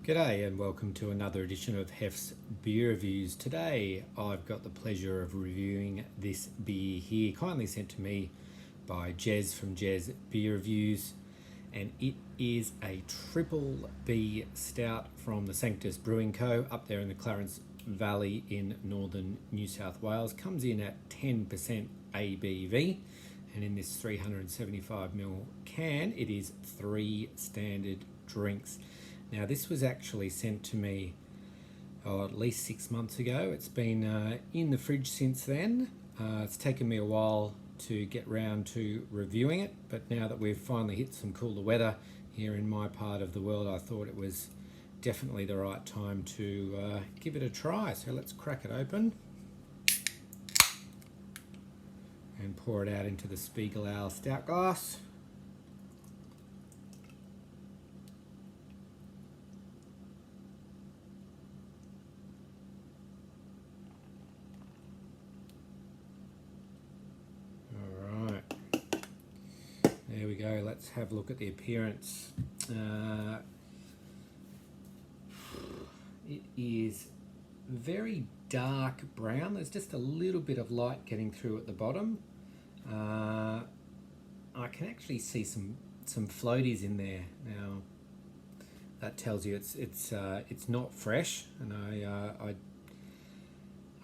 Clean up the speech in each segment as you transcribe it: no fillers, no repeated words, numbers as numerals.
G'day and welcome to another edition of Hef's Beer Reviews. Today I've got the pleasure of reviewing this beer here, kindly sent to me by Jez from Jez Beer Reviews, and it is a Triple B Stout from the Sanctus Brewing Co. up there in the Clarence Valley in northern New South Wales. Comes in at 10% ABV, and in this 375ml can it is 3 standard drinks. Now this was actually sent to me at least 6 months ago. It's been in the fridge since then. It's taken me a while to get round to reviewing it, but now that we've finally hit some cooler weather here in my part of the world, I thought it was definitely the right time to give it a try. So let's crack it open and pour it out into the Spiegel Ale Stout glass. There we go, let's have a look at the appearance. It is very dark brown. There's just a little bit of light getting through at the bottom. I can actually see some floaties in there. Now that tells you it's not fresh, and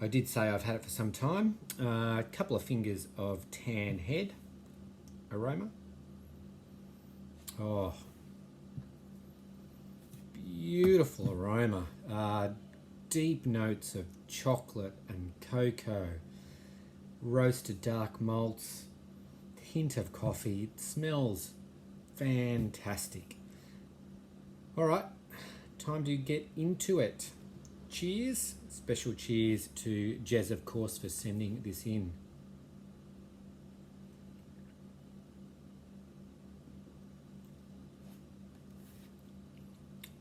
I did say I've had it for some time. A couple of fingers of tan head aroma. Oh, beautiful aroma. Deep notes of chocolate and cocoa, roasted dark malts, hint of coffee. It smells fantastic. All right, time to get into it. Cheers. Special cheers to Jez, of course, for sending this in.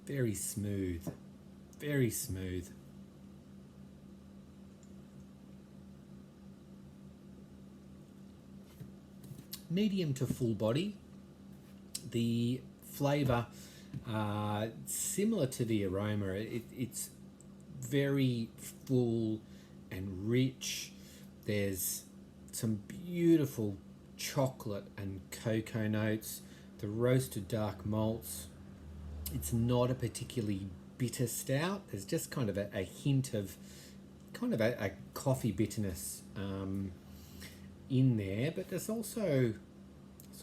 Very smooth, very smooth. Medium to full body. The flavour, similar to the aroma, it's very full and rich. There's some beautiful chocolate and cocoa notes, the roasted dark malts. It's not a particularly bitter stout. There's just kind of a hint of kind of a coffee bitterness in there, but there's also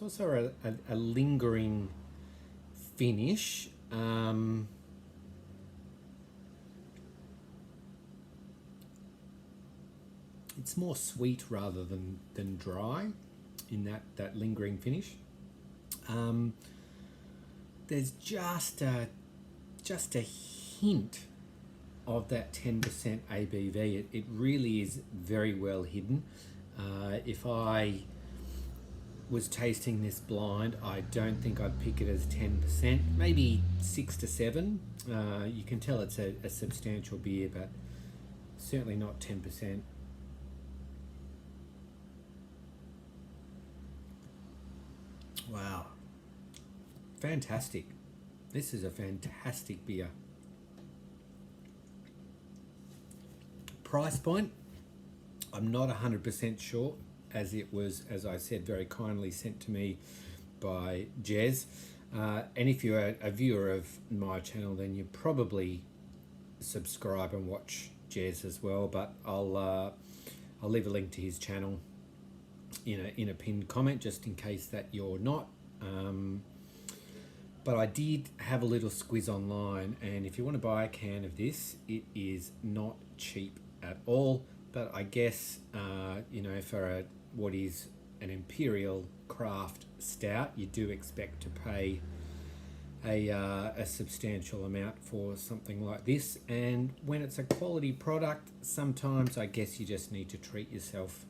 a lingering finish. It's more sweet rather than dry in that lingering finish. There's just a hint of that 10% ABV. It really is very well hidden. If I was tasting this blind, I don't think I'd pick it as 10%, maybe 6 to 7. You can tell it's a substantial beer, but certainly not 10%. Wow. Fantastic. This is a fantastic beer. Price point, I'm not 100% sure, as it was, as I said, very kindly sent to me by Jez. And if you're a viewer of my channel, then you probably subscribe and watch Jez as well, but I'll leave a link to his channel in a pinned comment, just in case that you're not. But I did have a little squiz online, and if you want to buy a can of this, it is not cheap at all. But I guess, for what is an imperial craft stout, you do expect to pay a substantial amount for something like this. And when it's a quality product, sometimes I guess you just need to treat yourself.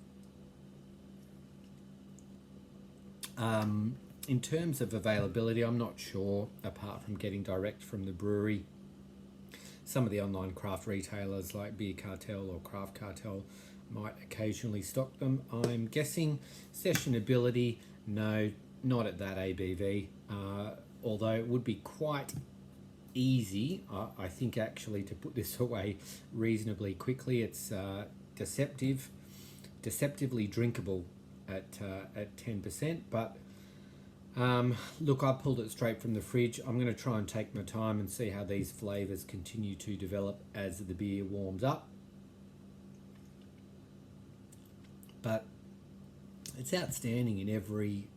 In terms of availability, I'm not sure, apart from getting direct from the brewery. Some of the online craft retailers like Beer Cartel or Craft Cartel might occasionally stock them. I'm guessing sessionability, no, not at that ABV, although it would be quite easy, I think, actually, to put this away reasonably quickly. It's deceptively drinkable at 10%. But look, I pulled it straight from the fridge. I'm going to try and take my time and see how these flavours continue to develop as the beer warms up. But it's outstanding in every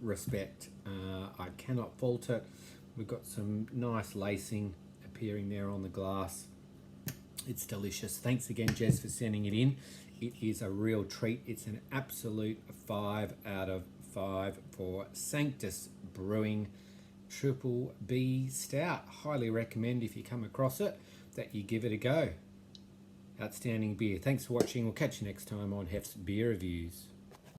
respect. I cannot fault it. We've got some nice lacing appearing there on the glass. It's delicious. Thanks again, Jez, for sending it in. It is a real treat. It's an absolute 5 out of 5 for Sanctus Brewing Triple B Stout. Highly recommend, if you come across it, that you give it a go. Outstanding beer. Thanks for watching. We'll catch you next time on Hef's Beer Reviews.